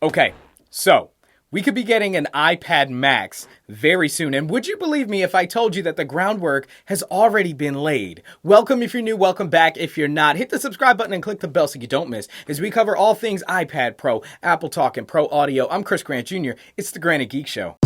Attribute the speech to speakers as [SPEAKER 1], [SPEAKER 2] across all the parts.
[SPEAKER 1] Okay, so we could be getting an iPad Max very soon. And would you believe me if I told you that the groundwork has already been laid? Welcome if you're new, welcome back if you're not. Hit the subscribe button and click the bell so you don't miss as we cover all things iPad Pro, Apple Talk, and Pro Audio. I'm Chris Grant Jr. It's the Granite Geek Show.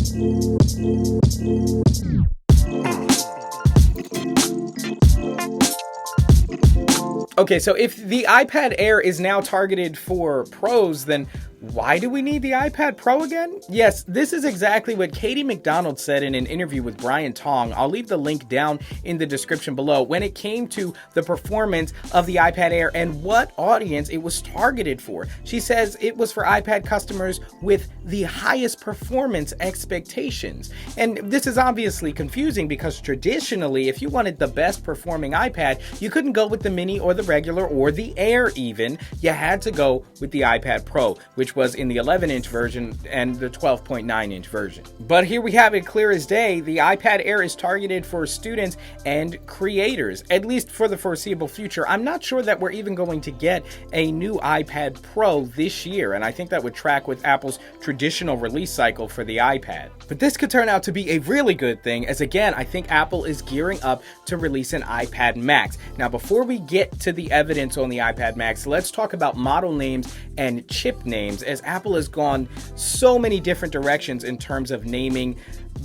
[SPEAKER 1] Okay, so if the iPad Air is now targeted for pros, then why do we need the iPad Pro again? Yes, this is exactly what Katie McDonald said in an interview with Brian Tong. I'll leave the link down in the description below when it came to the performance of the iPad Air and what audience it was targeted for. She says it was for iPad customers with the highest performance expectations. And this is obviously confusing because traditionally, if you wanted the best performing iPad, you couldn't go with the mini or the regular or the Air even. You had to go with the iPad Pro, which was in the 11-inch version and the 12.9-inch version. But here we have it clear as day. The iPad Air is targeted for students and creators, at least for the foreseeable future. I'm not sure that we're even going to get a new iPad Pro this year, and I think that would track with Apple's traditional release cycle for the iPad. But this could turn out to be a really good thing, as again, I think Apple is gearing up to release an iPad Max. Now, before we get to the evidence on the iPad Max, let's talk about model names and chip names, as Apple has gone so many different directions in terms of naming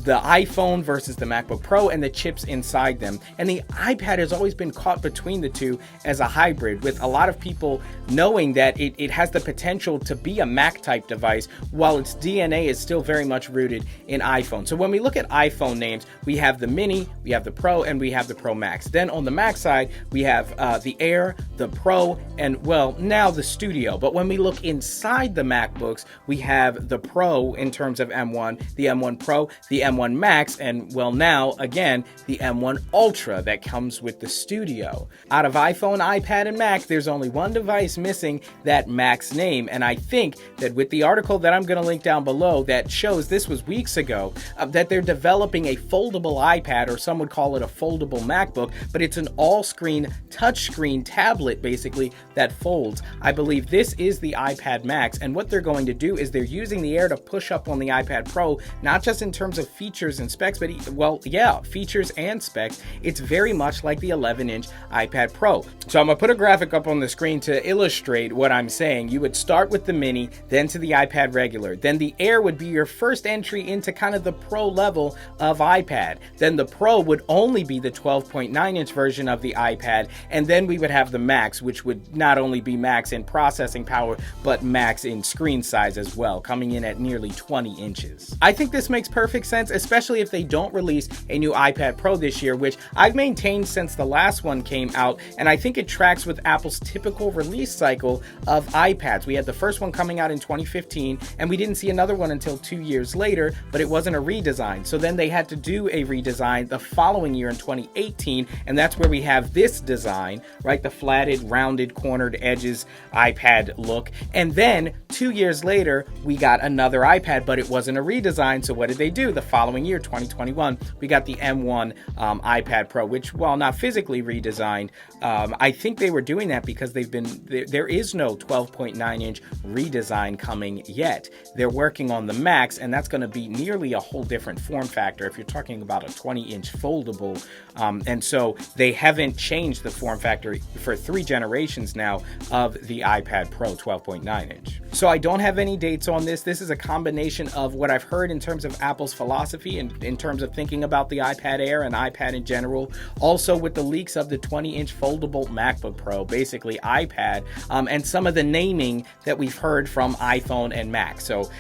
[SPEAKER 1] the iPhone versus the MacBook Pro and the chips inside them. And the iPad has always been caught between the two as a hybrid, with a lot of people knowing that it has the potential to be a Mac type device while its DNA is still very much rooted in iPhone. So when we look at iPhone names, we have the Mini, we have the Pro, and we have the Pro Max. Then on the Mac side, we have the Air, the Pro, and well, now the Studio. But when we look inside the MacBooks, we have the Pro in terms of M1, the M1 Pro, the M1 Max, and well, now again, the M1 Ultra that comes with the Studio. Out of iPhone, iPad, and Mac, there's only one device missing that Max name, and I think that with the article that I'm going to link down below that shows, this was weeks ago, that they're developing a foldable iPad, or some would call it a foldable MacBook, but it's an all-screen touchscreen tablet basically that folds. I believe this is the iPad Max, and what they're going to do is they're using the Air to push up on the iPad Pro, not just in terms of features and specs, but well, yeah, features and specs. It's very much like the 11-inch iPad Pro. So I'm gonna put a graphic up on the screen to illustrate what I'm saying. You would start with the Mini, then to the iPad regular, then the Air would be your first entry into kind of the Pro level of iPad. Then the Pro would only be the 12.9-inch version of the iPad, and then we would have the Max, which would not only be Max in processing power, but Max in screen size as well, coming in at nearly 20 inches. I think this makes perfect sense, especially if they don't release a new iPad Pro this year, which I've maintained since the last one came out, and I think it tracks with Apple's typical release cycle of iPads. We had the first one coming out in 2015, and we didn't see another one until 2 years later, but it wasn't a redesign. So then they had to do a redesign the following year in 2018, and that's where we have this design, right? The flatted, rounded, cornered edges iPad look. And then 2 years later, we got another iPad, but it wasn't a redesign. So what did they do? The following year, 2021, we got the M1 iPad Pro, which, while not physically redesigned, I think they were doing that because there is no 12.9-inch redesign coming yet. They're working on the Max, and that's going to be nearly a whole different form factor if you're talking about a 20-inch foldable. And so they haven't changed the form factor for 3 generations now of the iPad Pro 12.9-inch. So I don't have any dates on this. This is a combination of what I've heard in terms of Apple's philosophy and in terms of thinking about the iPad Air and iPad in general. Also with the leaks of the 20-inch foldable MacBook Pro, basically iPad, and some of the naming that we've heard from iPhone and Mac. So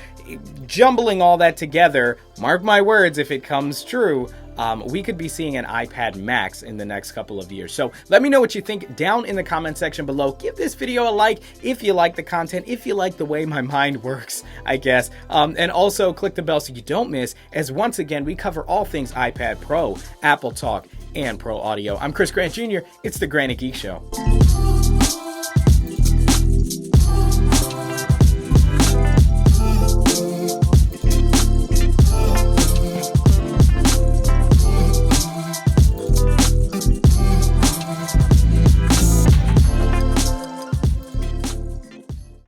[SPEAKER 1] jumbling all that together, mark my words, if it comes true, we could be seeing an iPad Max in the next couple of years. So let me know what you think down in the comment section below. Give this video a like if you like the content, if you like the way my mind works, I guess. And also click the bell so you don't miss, as once again, we cover all things iPad Pro, Apple Talk, and Pro Audio. I'm Chris Grant Jr. It's the Granite Geek Show.